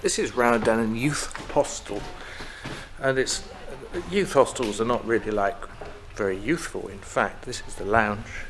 This is Rowardennan Youth Hostel, and youth hostels are not really like very youthful. In fact, this is the lounge.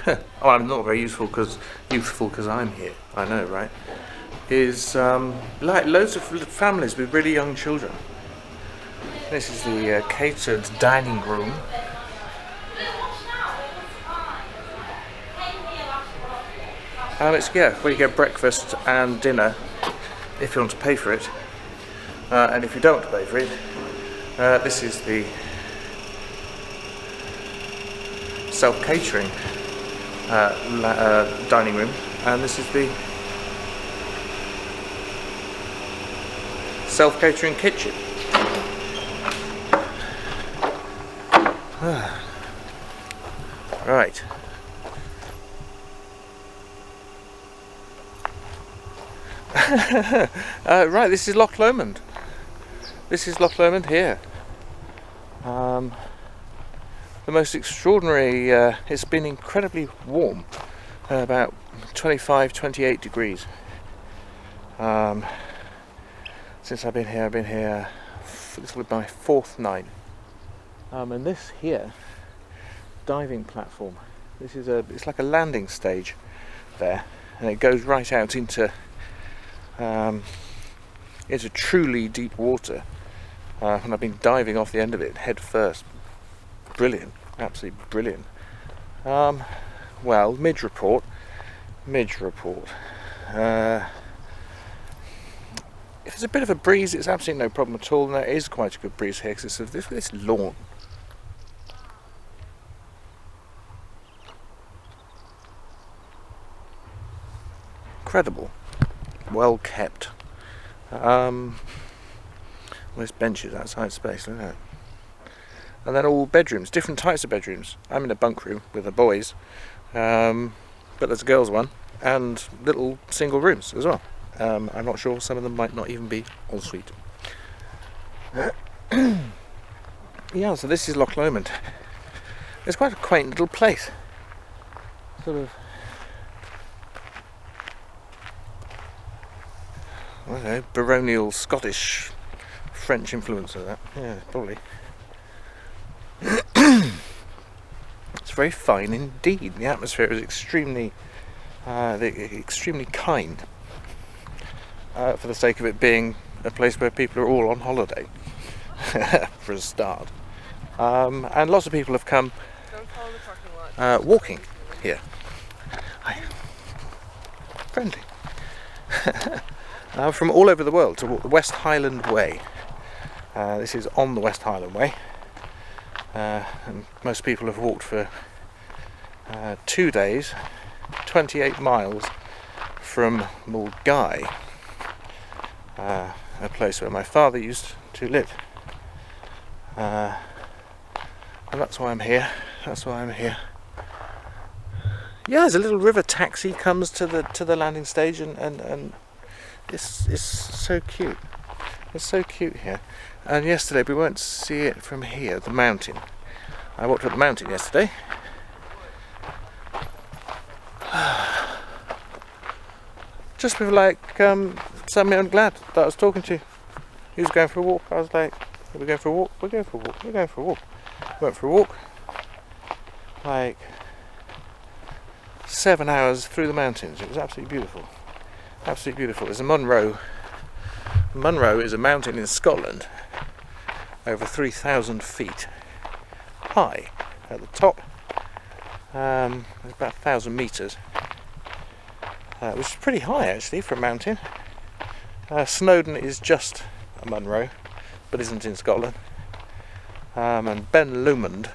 Oh, I'm not very youthful because I'm here. I know, right? Is like loads of families with really young children. This is the catered dining room. It's where you get breakfast and dinner if you want to pay for it, and if you don't want to pay for it, this is the self-catering dining room, and this is the self-catering kitchen. Right. Right, this is Loch Lomond. This is Loch Lomond here. The most extraordinary, it's been incredibly warm, about 25, 28 degrees. Since I've been here, this will be my fourth night. And this here, diving platform, it's like a landing stage there, and it goes right out into truly deep water, and I've been diving off the end of it head first. Brilliant, absolutely brilliant. Well, midge report. If there's a bit of a breeze, it's absolutely no problem at all, and there is quite a good breeze here because it's this lawn. Incredible, well kept. There's benches outside space, look at that. And then all bedrooms, different types of bedrooms. I'm in a bunk room with the boys, but there's a girls' one, and little single rooms as well. I'm not sure, some of them might not even be ensuite. Yeah, so this is Loch Lomond. It's quite a quaint little place. Sort of, I don't know, baronial Scottish French influence of that. Yeah, probably. It's very fine indeed. The atmosphere is extremely kind, for the sake of it being a place where people are all on holiday, for a start. And lots of people have come walking here. Hi. Friendly. From all over the world to walk the West Highland Way. This is on the West Highland Way. And most people have walked for 2 days, 28 miles from Mulgai, a place where my father used to live. And that's why I'm here. Yeah, there's a little river taxi comes to the landing stage, and it's so cute. It's so cute here. And yesterday we went to see it from here, the mountain. I walked up the mountain yesterday. Just with somebody I'm glad that I was talking to. He was going for a walk. I was like, are we going for a walk? We're going for a walk. We went for a walk. Like 7 hours through the mountains. It was absolutely beautiful. Absolutely beautiful. There's a Munro. Munro is a mountain in Scotland, over 3,000 feet high at the top. It's about 1,000 metres, which is pretty high actually for a mountain. Snowdon is just a Munro, but isn't in Scotland. And Ben Lomond,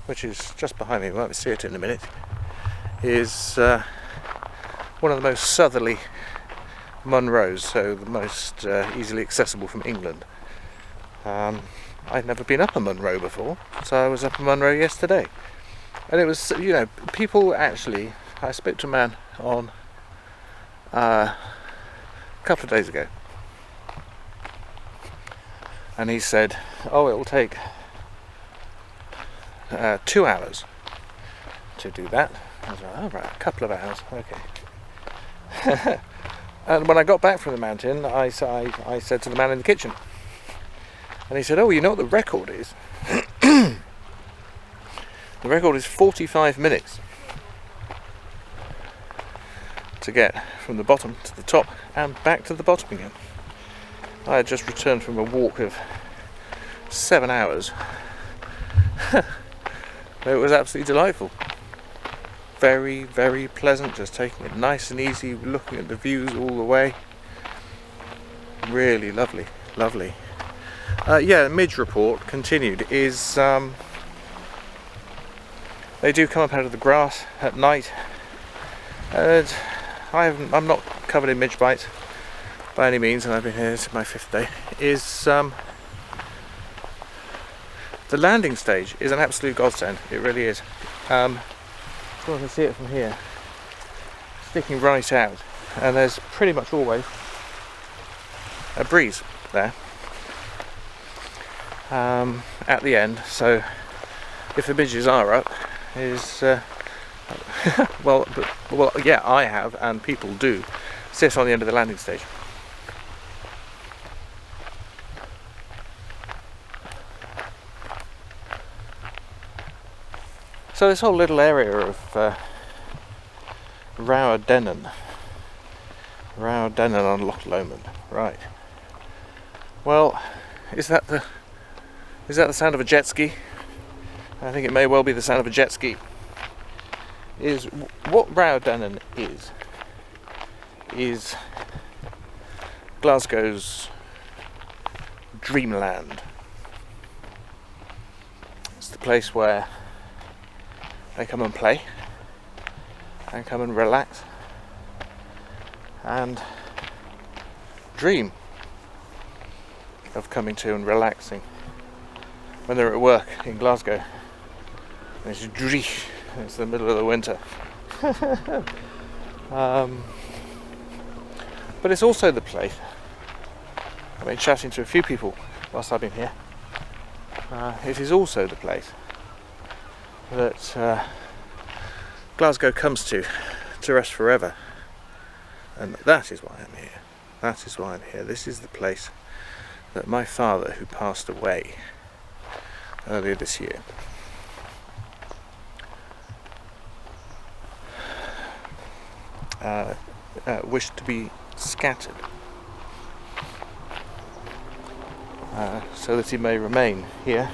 which is just behind me, we might see it in a minute, is one of the most southerly Munros, so the most easily accessible from England. I'd never been up a Munro before, so I was up a Munro yesterday, and it was, people actually. I spoke to a man on a couple of days ago, and he said, "Oh, it will take 2 hours to do that." I was like, "Oh right, a couple of hours, okay." And when I got back from the mountain, I said to the man in the kitchen, and he said, "Oh, you know what the record is? The record is 45 minutes to get from the bottom to the top and back to the bottom again." I had just returned from a walk of 7 hours. It was absolutely delightful. Very, very pleasant, just taking it nice and easy, looking at the views all the way. Really lovely, lovely. Yeah, the midge report continued is they do come up out of the grass at night. And I'm not covered in midge bites by any means, and I've been here, this is my 5th day. The landing stage is an absolute godsend. It really is. So I can see it from here, sticking right out, and there's pretty much always a breeze there at the end. So if the midges are up, well, yeah, I have, and people do sit on the end of the landing stage. So this whole little area of Rowardennan on Loch Lomond, right? Well, is that the sound of a jet ski? I think it may well be the sound of a jet ski. Is what Rowardennan is Glasgow's dreamland. It's the place where they come and play and come and relax and dream of coming to and relaxing when they're at work in Glasgow. And it's the middle of the winter. But it's also the place, I've been chatting to a few people whilst I've been here, it is also the place that Glasgow comes to rest forever, and that is why I'm here. That is why I'm here. This is the place that my father, who passed away earlier this year, wished to be scattered, so that he may remain here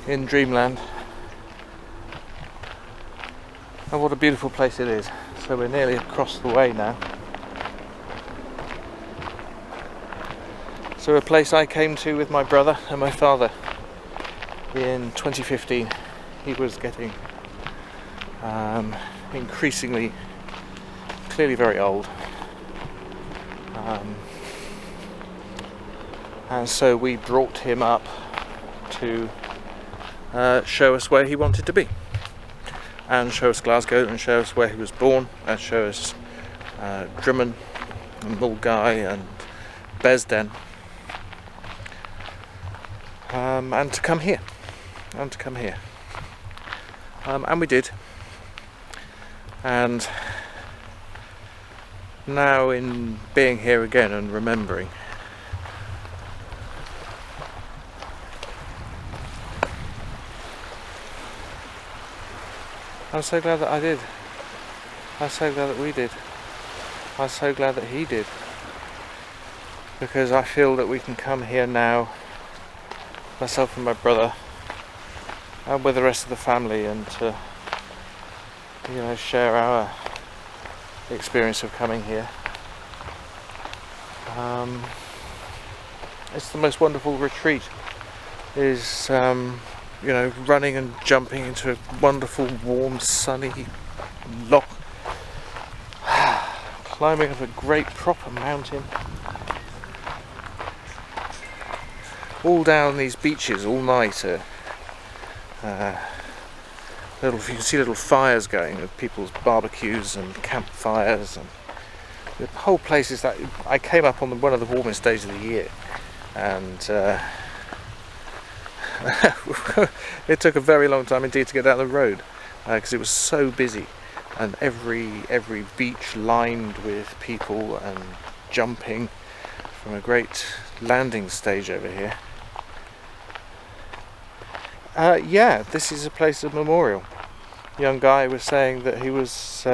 in dreamland. And what a beautiful place it is. So we're nearly across the way now. So a place I came to with my brother and my father in 2015. He was getting increasingly, clearly very old. And so we brought him up to show us where he wanted to be, and show us Glasgow, and show us where he was born, and show us Drummond and Mulgai and Besden, and to come here, and we did. And now, in being here again and remembering, I'm so glad that I did. I'm so glad that we did. I'm so glad that he did. Because I feel that we can come here now, myself and my brother, and with the rest of the family, and to, share our experience of coming here. It's the most wonderful retreat. Is running and jumping into a wonderful, warm, sunny loch, climbing up a great proper mountain, all down these beaches all night. You can see little fires going with people's barbecues and campfires, and the whole place is that. I came up on one of the warmest days of the year, and it took a very long time indeed to get down the road, because it was so busy. and every beach lined with people and jumping from a great landing stage over here. Yeah, this is a place of memorial. Young guy was saying that he was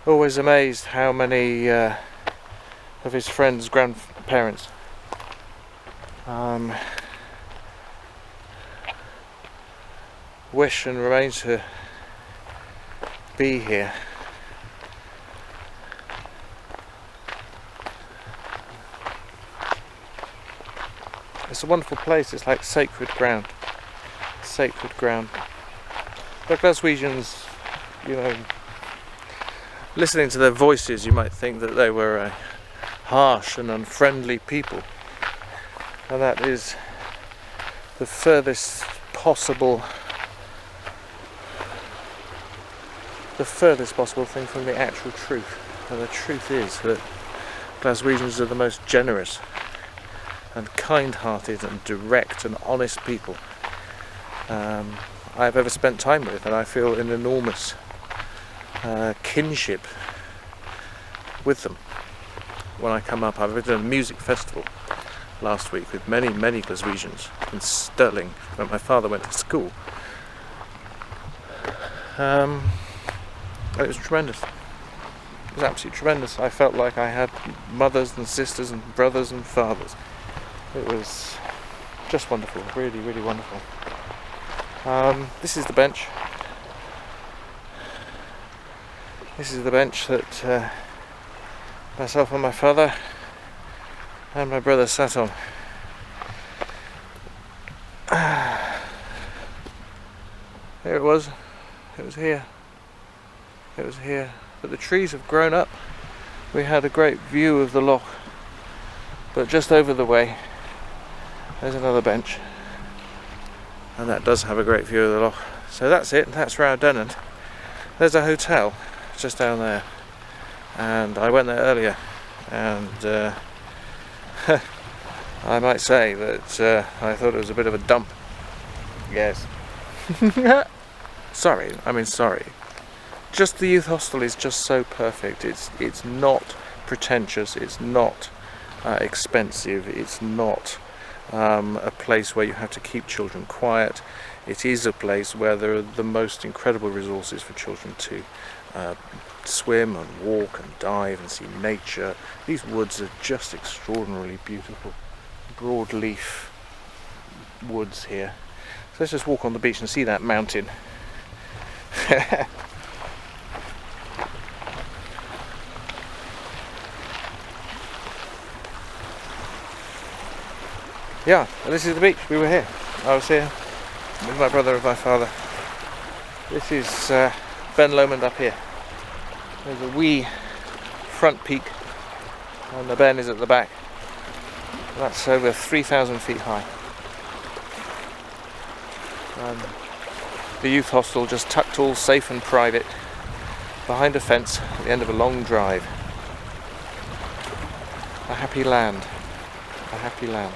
always amazed how many of his friends' grandparents wish and remain to be here. It's a wonderful place. It's like sacred ground. Sacred ground. The Glaswegians, you know, listening to their voices, you might think that they were a harsh and unfriendly people, and that is the furthest possible thing from the actual truth. And the truth is that Glaswegians are the most generous and kind-hearted and direct and honest people I've ever spent time with, and I feel an enormous kinship with them. When I come up, I've been to a music festival last week with many Glaswegians in Stirling, where my father went to school. And it was tremendous. It was absolutely tremendous. I felt like I had mothers and sisters and brothers and fathers. It was just wonderful, really wonderful. This is the bench. This is the bench that myself and my father and my brother sat on. Here it was. It was here. It was here. But the trees have grown up. We had a great view of the loch. But just over the way, there's another bench. And that does have a great view of the loch. So that's it. That's Rowardennan. There's a hotel just down there. And I went there earlier. And I might say that I thought it was a bit of a dump. Yes. Sorry. Just the youth hostel is just so perfect. It's not pretentious. It's not expensive. It's not a place where you have to keep children quiet. It is a place where there are the most incredible resources for children to swim and walk and dive and see nature. These woods are just extraordinarily beautiful. Broadleaf woods here. So let's just walk on the beach and see that mountain. Yeah, well, this is the beach. We were here. I was here with my brother and my father. This is Ben Lomond up here. There's a wee front peak, and the Ben is at the back. That's over 3,000 feet high. The youth hostel just tucked all safe and private behind a fence at the end of a long drive. A happy land. A happy land.